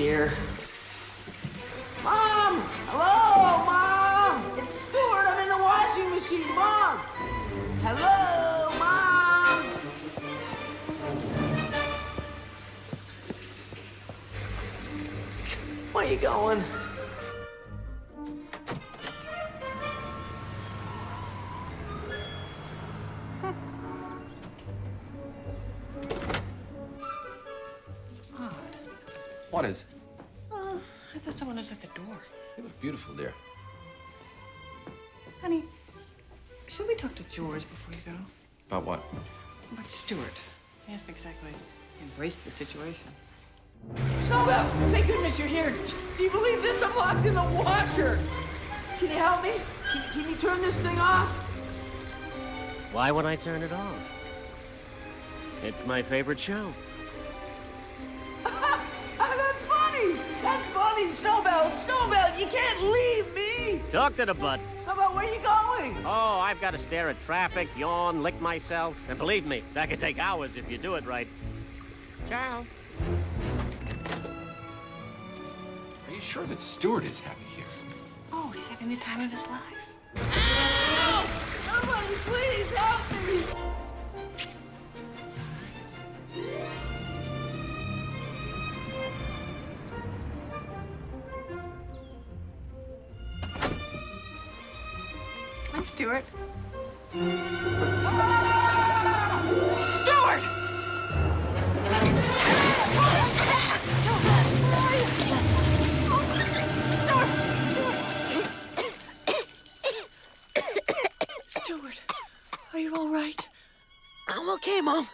here. Mom! Hello, Mom! It's Stuart. I'm in the washing machine, Mom! Hello, Mom! Where you going? What is? I thought someone was at the door. You look beautiful, dear. Honey, should we talk to George before you go? About what? About Stuart. He hasn't exactly embraced the situation. Snowbell! Thank goodness you're here. Do you believe this? I'm locked in the washer. Can you help me? Can you turn this thing off? Why would I turn it off? It's my favorite show. That's funny! That's funny, Snowbell! Snowbell, you can't leave me! Talk to the butt. Snowbell, where are you going? Oh, I've got to stare at traffic, yawn, lick myself. And believe me, that could take hours if you do it right. Ciao. Are you sure that Stuart is happy here? Oh, he's having the time of his life. Ow! Somebody please help me! Hi, Stuart. Stuart! Stuart, are you all right? I'm okay, Mom.